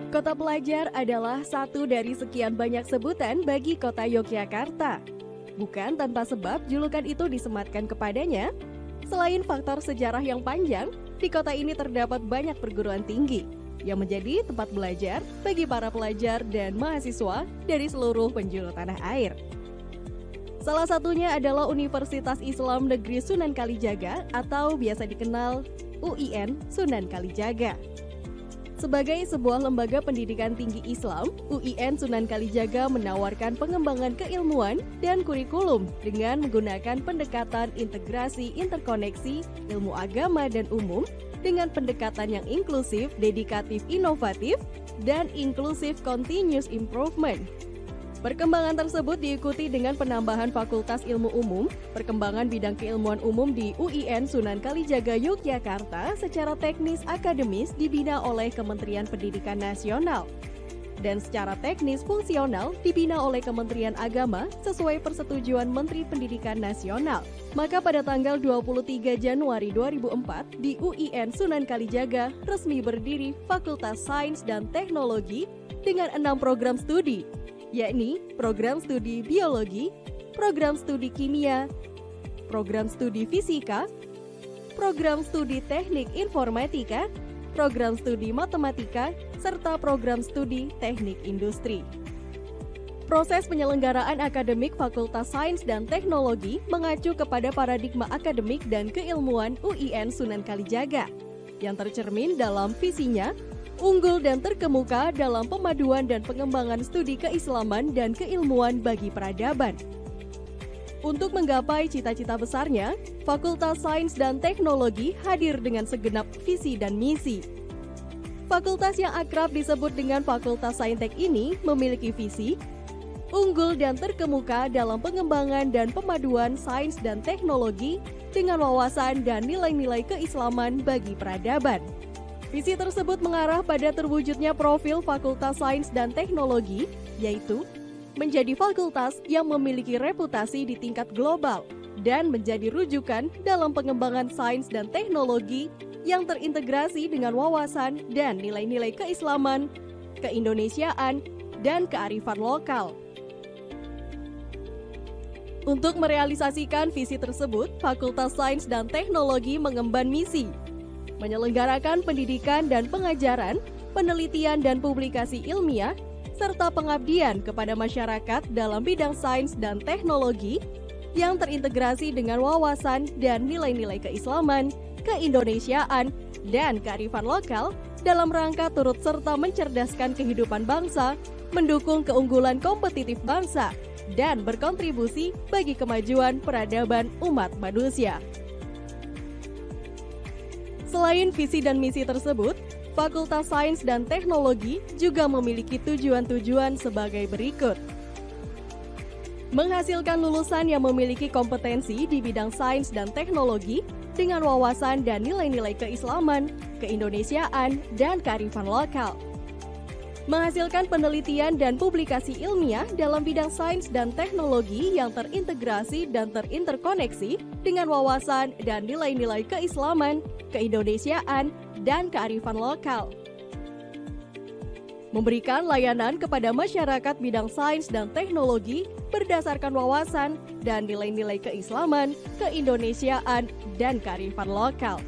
Kota Pelajar adalah satu dari sekian banyak sebutan bagi kota Yogyakarta. Bukan tanpa sebab julukan itu disematkan kepadanya. Selain faktor sejarah yang panjang, di kota ini terdapat banyak perguruan tinggi yang menjadi tempat belajar bagi para pelajar dan mahasiswa dari seluruh penjuru tanah air. Salah satunya adalah Universitas Islam Negeri Sunan Kalijaga atau biasa dikenal UIN Sunan Kalijaga. Sebagai sebuah lembaga pendidikan tinggi Islam, UIN Sunan Kalijaga menawarkan pengembangan keilmuan dan kurikulum dengan menggunakan pendekatan integrasi interkoneksi ilmu agama dan umum dengan pendekatan yang inklusif, dedikatif, inovatif, dan inklusif continuous improvement. Perkembangan tersebut diikuti dengan penambahan Fakultas Ilmu Umum, perkembangan bidang keilmuan umum di UIN Sunan Kalijaga Yogyakarta secara teknis akademis dibina oleh Kementerian Pendidikan Nasional, dan secara teknis fungsional dibina oleh Kementerian Agama sesuai persetujuan Menteri Pendidikan Nasional. Maka pada tanggal 23 Januari 2004 di UIN Sunan Kalijaga resmi berdiri Fakultas Sains dan Teknologi dengan 6 program studi, yakni program studi biologi, program studi kimia, program studi fisika, program studi teknik informatika, program studi matematika, serta program studi teknik industri. Proses penyelenggaraan akademik Fakultas Sains dan Teknologi mengacu kepada paradigma akademik dan keilmuan UIN Sunan Kalijaga yang tercermin dalam visinya unggul dan terkemuka dalam pemaduan dan pengembangan studi keislaman dan keilmuan bagi peradaban. Untuk menggapai cita-cita besarnya, Fakultas Sains dan Teknologi hadir dengan segenap visi dan misi. Fakultas yang akrab disebut dengan Fakultas Saintek ini memiliki visi unggul dan terkemuka dalam pengembangan dan pemaduan sains dan teknologi dengan wawasan dan nilai-nilai keislaman bagi peradaban. Visi tersebut mengarah pada terwujudnya profil Fakultas Sains dan Teknologi, yaitu menjadi fakultas yang memiliki reputasi di tingkat global dan menjadi rujukan dalam pengembangan sains dan teknologi yang terintegrasi dengan wawasan dan nilai-nilai keislaman, keindonesiaan, dan kearifan lokal. Untuk merealisasikan visi tersebut, Fakultas Sains dan Teknologi mengemban misi menyelenggarakan pendidikan dan pengajaran, penelitian dan publikasi ilmiah, serta pengabdian kepada masyarakat dalam bidang sains dan teknologi yang terintegrasi dengan wawasan dan nilai-nilai keislaman, keindonesiaan, dan kearifan lokal dalam rangka turut serta mencerdaskan kehidupan bangsa, mendukung keunggulan kompetitif bangsa, dan berkontribusi bagi kemajuan peradaban umat manusia. Selain visi dan misi tersebut, Fakultas Sains dan Teknologi juga memiliki tujuan-tujuan sebagai berikut. Menghasilkan lulusan yang memiliki kompetensi di bidang sains dan teknologi dengan wawasan dan nilai-nilai keislaman, keindonesiaan, dan kearifan lokal. Menghasilkan penelitian dan publikasi ilmiah dalam bidang sains dan teknologi yang terintegrasi dan terinterkoneksi dengan wawasan dan nilai-nilai keislaman, keindonesiaan, dan kearifan lokal. Memberikan layanan kepada masyarakat bidang sains dan teknologi berdasarkan wawasan dan nilai-nilai keislaman, keindonesiaan, dan kearifan lokal.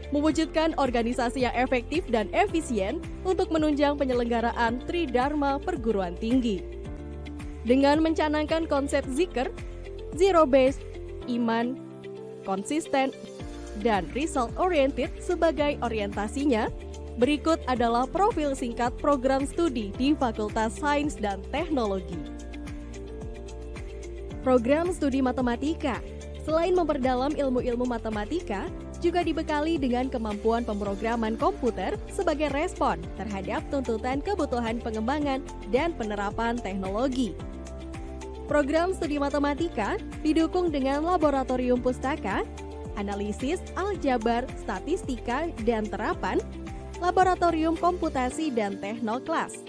Mewujudkan organisasi yang efektif dan efisien untuk menunjang penyelenggaraan Tridharma perguruan tinggi. Dengan mencanangkan konsep zikr, zero based, iman, konsisten, dan result oriented sebagai orientasinya, berikut adalah profil singkat program studi di Fakultas Sains dan Teknologi. Program studi matematika. Selain memperdalam ilmu-ilmu matematika, juga dibekali dengan kemampuan pemrograman komputer sebagai respon terhadap tuntutan kebutuhan pengembangan dan penerapan teknologi. Program studi matematika didukung dengan laboratorium pustaka, analisis, aljabar, statistika, dan terapan, laboratorium komputasi dan teknoklas.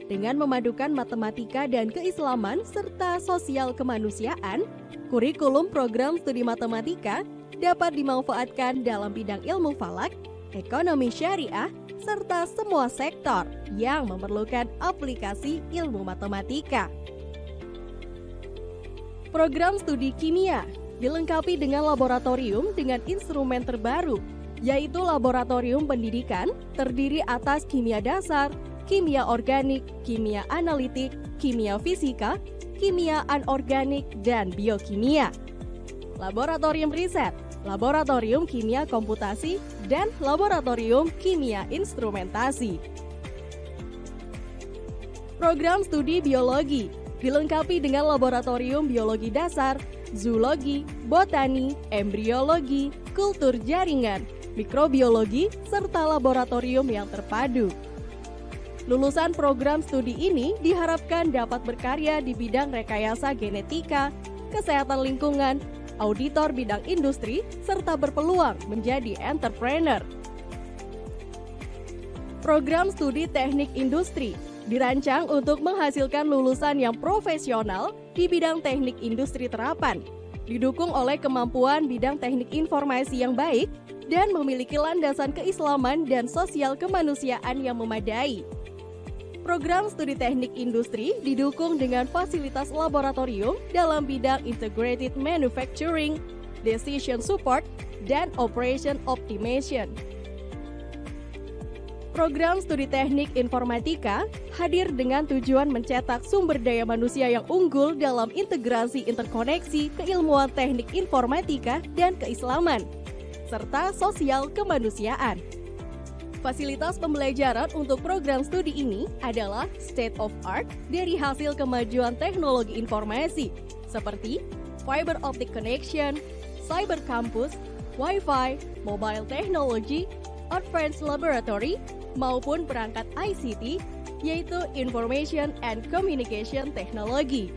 Dengan memadukan matematika dan keislaman serta sosial kemanusiaan, kurikulum program studi matematika dapat dimanfaatkan dalam bidang ilmu falak, ekonomi syariah, serta semua sektor yang memerlukan aplikasi ilmu matematika. Program studi kimia dilengkapi dengan laboratorium dengan instrumen terbaru, yaitu laboratorium pendidikan terdiri atas kimia dasar, kimia organik, kimia analitik, kimia fisika, kimia anorganik, dan biokimia. Laboratorium riset, laboratorium kimia komputasi, dan laboratorium kimia instrumentasi. Program studi biologi dilengkapi dengan laboratorium biologi dasar, zoologi, botani, embriologi, kultur jaringan, mikrobiologi, serta laboratorium yang terpadu. Lulusan program studi ini diharapkan dapat berkarya di bidang rekayasa genetika, kesehatan lingkungan, auditor bidang industri, serta berpeluang menjadi entrepreneur. Program studi teknik industri dirancang untuk menghasilkan lulusan yang profesional di bidang teknik industri terapan, didukung oleh kemampuan bidang teknik informasi yang baik, dan memiliki landasan keislaman dan sosial kemanusiaan yang memadai. Program studi teknik industri didukung dengan fasilitas laboratorium dalam bidang integrated manufacturing, decision support, dan operation optimization. Program studi teknik informatika hadir dengan tujuan mencetak sumber daya manusia yang unggul dalam integrasi interkoneksi keilmuan teknik informatika dan keislaman, serta sosial kemanusiaan. Fasilitas pembelajaran untuk program studi ini adalah state of art dari hasil kemajuan teknologi informasi seperti fiber optic connection, cyber campus, Wi-Fi, mobile technology, advanced laboratory, maupun perangkat ICT, yaitu Information and Communication Technology.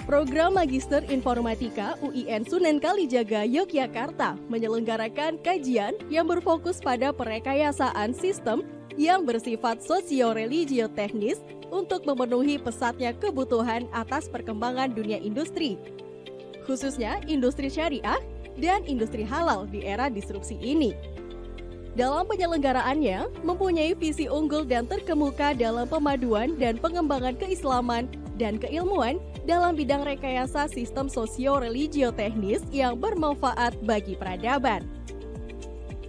Program Magister Informatika UIN Sunan Kalijaga, Yogyakarta menyelenggarakan kajian yang berfokus pada perekayasaan sistem yang bersifat sosio-religio-teknis untuk memenuhi pesatnya kebutuhan atas perkembangan dunia industri, khususnya industri syariah dan industri halal di era disrupsi ini. Dalam penyelenggaraannya, mempunyai visi unggul dan terkemuka dalam pemaduan dan pengembangan keislaman dan keilmuan dalam bidang rekayasa sistem sosio-religio-teknis yang bermanfaat bagi peradaban.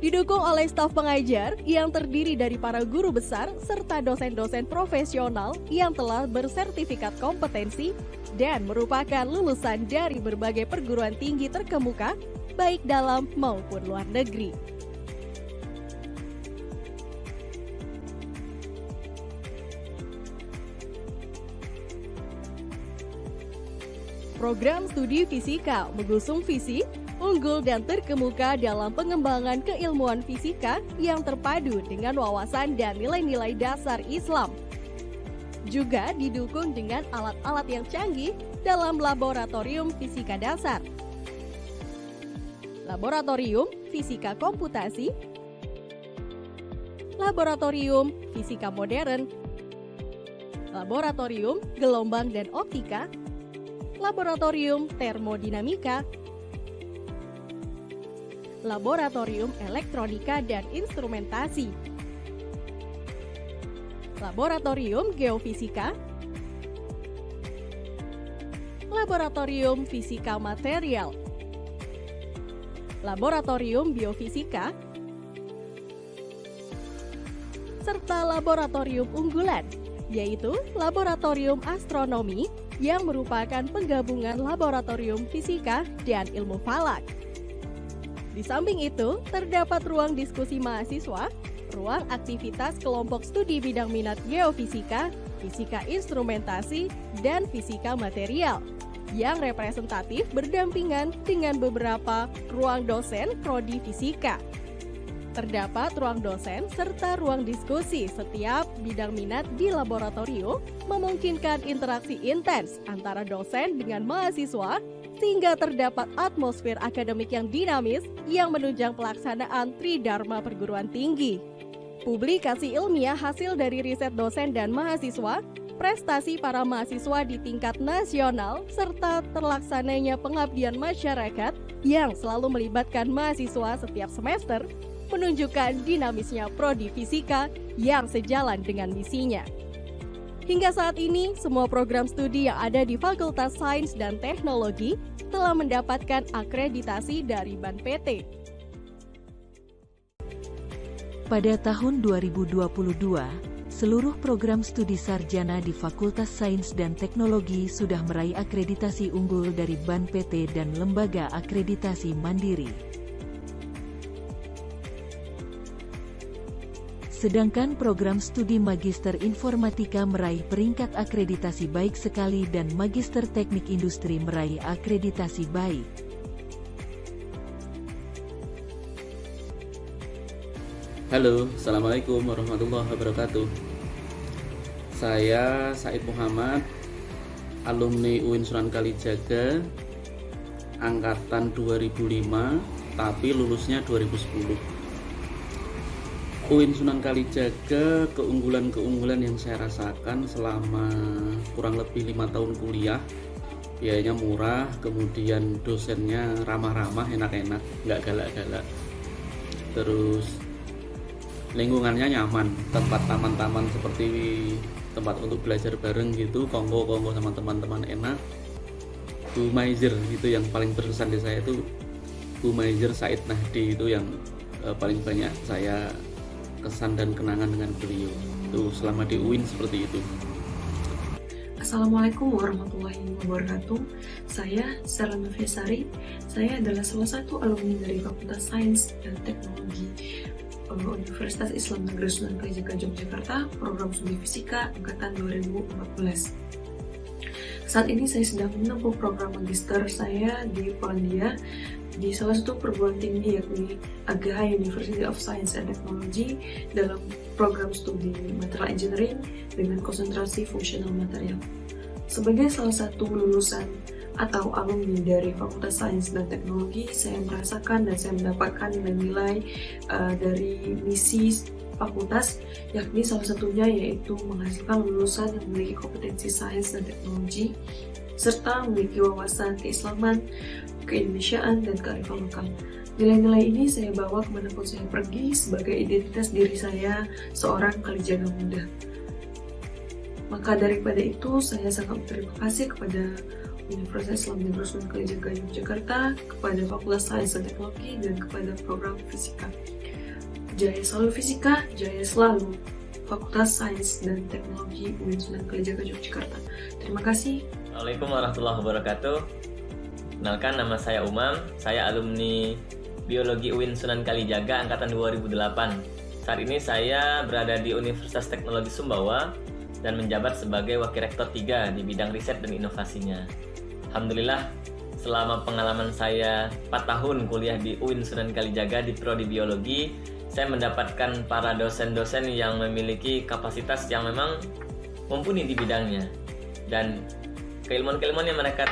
Didukung oleh staf pengajar yang terdiri dari para guru besar serta dosen-dosen profesional yang telah bersertifikat kompetensi dan merupakan lulusan dari berbagai perguruan tinggi terkemuka, baik dalam maupun luar negeri. Program studi fisika mengusung visi unggul dan terkemuka dalam pengembangan keilmuan fisika yang terpadu dengan wawasan dan nilai-nilai dasar Islam. Juga didukung dengan alat-alat yang canggih dalam laboratorium fisika dasar, laboratorium fisika komputasi, laboratorium fisika modern, laboratorium gelombang dan optika, laboratorium termodinamika, laboratorium elektronika dan instrumentasi, laboratorium geofisika, laboratorium fisika material, laboratorium biofisika, serta laboratorium unggulan, yaitu laboratorium astronomi yang merupakan penggabungan laboratorium fisika dan ilmu falak. Di samping itu, terdapat ruang diskusi mahasiswa, ruang aktivitas kelompok studi bidang minat geofisika, fisika instrumentasi, dan fisika material, yang representatif berdampingan dengan beberapa ruang dosen prodi fisika. Terdapat ruang dosen serta ruang diskusi setiap bidang minat di laboratorium, memungkinkan interaksi intens antara dosen dengan mahasiswa, sehingga terdapat atmosfer akademik yang dinamis yang menunjang pelaksanaan Tridharma perguruan tinggi. Publikasi ilmiah hasil dari riset dosen dan mahasiswa prestasi para mahasiswa di tingkat nasional, serta terlaksananya pengabdian masyarakat yang selalu melibatkan mahasiswa setiap semester, menunjukkan dinamisnya Prodi Fisika yang sejalan dengan misinya. Hingga saat ini, semua program studi yang ada di Fakultas Sains dan Teknologi telah mendapatkan akreditasi dari BAN PT. Pada tahun 2022, seluruh program studi sarjana di Fakultas Sains dan Teknologi sudah meraih akreditasi unggul dari BAN PT dan Lembaga Akreditasi Mandiri. Sedangkan program studi Magister Informatika meraih peringkat akreditasi baik sekali dan Magister Teknik Industri meraih akreditasi baik. Halo, Assalamualaikum warahmatullahi wabarakatuh. Saya Said Muhammad, alumni UIN Sunan Kalijaga, angkatan 2005, tapi lulusnya 2010. UIN Sunan Kalijaga, keunggulan-keunggulan yang saya rasakan selama kurang lebih 5 tahun kuliah, biayanya murah, kemudian dosennya ramah-ramah, enak-enak, nggak galak-galak. Terus lingkungannya nyaman, tempat taman-taman seperti tempat untuk belajar bareng gitu, kongko-kongko sama teman-teman enak. Bu Maizer gitu yang paling berkesan di saya itu Bu Maizer Said Nahdi, itu yang paling banyak saya kesan dan kenangan dengan beliau itu selama di UIN seperti itu. Assalamualaikum warahmatullahi wabarakatuh. Saya Serlana Fiasari. Saya adalah salah satu alumni dari Fakultas Sains dan Teknologi Universitas Islam Negeri Sunan Kalijaga Yogyakarta, program studi Fisika angkatan 2014. Saat ini saya sedang menempuh program magister saya di Polandia di salah satu perguruan tinggi yakni AGH University of Science and Technology dalam program studi Material Engineering dengan konsentrasi fungsional material. Sebagai salah satu lulusan atau alumni dari Fakultas Sains dan Teknologi, saya merasakan dan saya mendapatkan nilai-nilai dari misi fakultas, yakni salah satunya yaitu menghasilkan lulusan yang memiliki kompetensi sains dan teknologi serta memiliki wawasan keislaman, keindonesiaan, dan kearifan lokal. Nilai-nilai ini saya bawa kemanapun saya pergi sebagai identitas diri saya seorang Kalijaga muda. Maka daripada itu, saya sangat berterima kasih kepada Universitas Islam Negeri Sunan Kalijaga Yogyakarta, kepada Fakultas Sains dan Teknologi, dan kepada program Fisika. Jaya selalu Fisika, jaya selalu Fakultas Sains dan Teknologi UIN Sunan Kalijaga Yogyakarta. Terima kasih. Assalamualaikum warahmatullahi wabarakatuh. Kenalkan, nama saya Umam, saya alumni Biologi UIN Sunan Kalijaga angkatan 2008. Saat ini saya berada di Universitas Teknologi Sumbawa dan menjabat sebagai Wakil Rektor 3 di bidang riset dan inovasinya. Alhamdulillah, selama pengalaman saya 4 tahun kuliah di UIN Sunan Kalijaga di Prodi Biologi, saya mendapatkan para dosen-dosen yang memiliki kapasitas yang memang mumpuni di bidangnya. Dan keilmuan-keilmuan yang mereka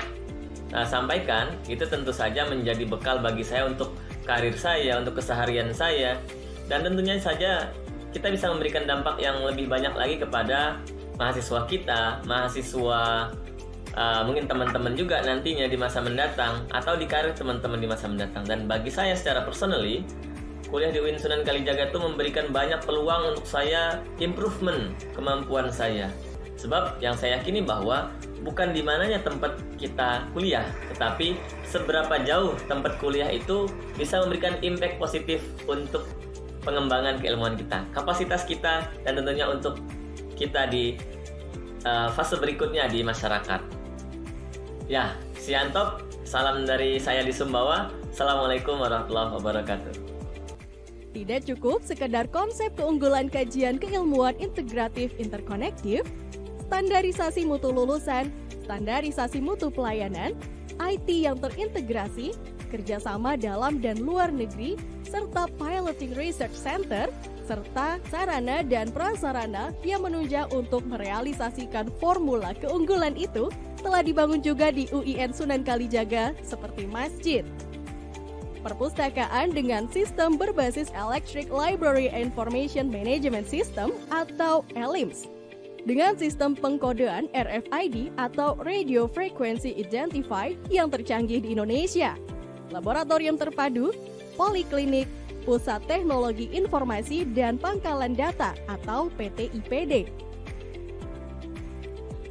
sampaikan itu tentu saja menjadi bekal bagi saya untuk karir saya, untuk keseharian saya, dan tentunya saja kita bisa memberikan dampak yang lebih banyak lagi kepada mahasiswa kita, mahasiswa mungkin teman-teman juga nantinya di masa mendatang, atau di karir teman-teman di masa mendatang. Dan bagi saya secara personally, kuliah di UIN Sunan Kalijaga itu memberikan banyak peluang untuk saya improvement kemampuan saya. Sebab yang saya yakini bahwa bukan di mananya tempat kita kuliah, tetapi seberapa jauh tempat kuliah itu bisa memberikan impact positif untuk pengembangan keilmuan kita, kapasitas kita, dan tentunya untuk kita di fase berikutnya di masyarakat. Ya, siantop, salam dari saya di Sumbawa. Assalamualaikum warahmatullahi wabarakatuh. Tidak cukup sekedar konsep keunggulan kajian keilmuan integratif interkonektif, standarisasi mutu lulusan, standarisasi mutu pelayanan, IT yang terintegrasi, kerjasama dalam dan luar negeri, serta piloting research center, serta sarana dan prasarana yang menunjang untuk merealisasikan formula keunggulan itu telah dibangun juga di UIN Sunan Kalijaga seperti masjid, perpustakaan dengan sistem berbasis Electric Library Information Management System atau ELIMS, dengan sistem pengkodean RFID atau Radio Frequency Identifier yang tercanggih di Indonesia, laboratorium terpadu, poliklinik, Pusat Teknologi Informasi dan Pangkalan Data atau PT-IPD,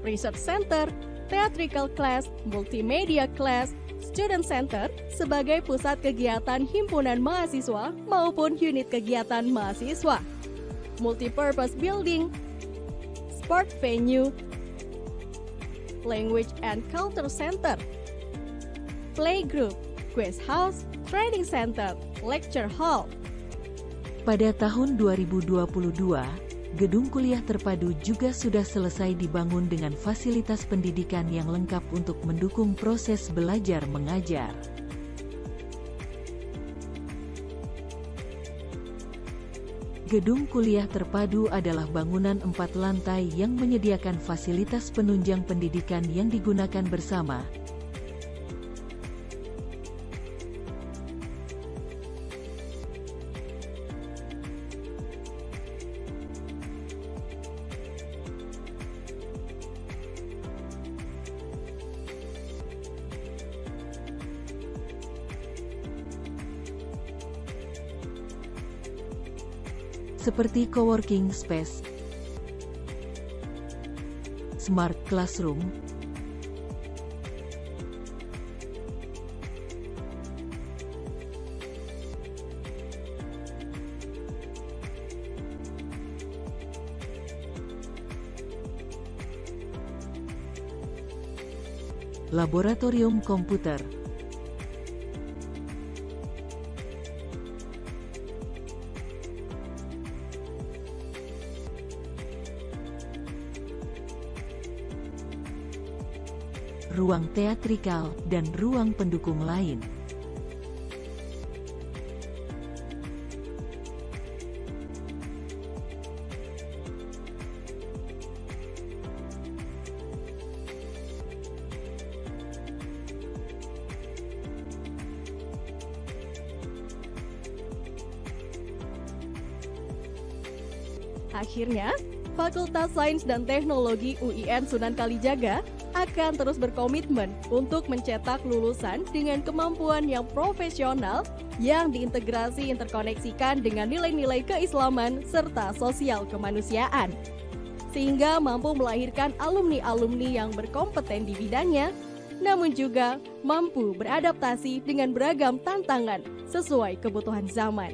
Research Center, Theatrical Class, Multimedia Class, Student Center sebagai pusat kegiatan himpunan mahasiswa maupun unit kegiatan mahasiswa, Multipurpose Building, Sport Venue, Language and Culture Center, Playgroup, Quiz House, Training Center, Lecture Hall. Pada tahun 2022, gedung kuliah terpadu juga sudah selesai dibangun dengan fasilitas pendidikan yang lengkap untuk mendukung proses belajar mengajar. Gedung kuliah terpadu adalah bangunan 4 lantai yang menyediakan fasilitas penunjang pendidikan yang digunakan bersama. Seperti coworking space, smart classroom, laboratorium komputer, ruang teatrikal, dan ruang pendukung lain. Akhirnya, Fakultas Sains dan Teknologi UIN Sunan Kalijaga akan terus berkomitmen untuk mencetak lulusan dengan kemampuan yang profesional yang diintegrasi interkoneksikan dengan nilai-nilai keislaman serta sosial kemanusiaan, sehingga mampu melahirkan alumni-alumni yang berkompeten di bidangnya, namun juga mampu beradaptasi dengan beragam tantangan sesuai kebutuhan zaman.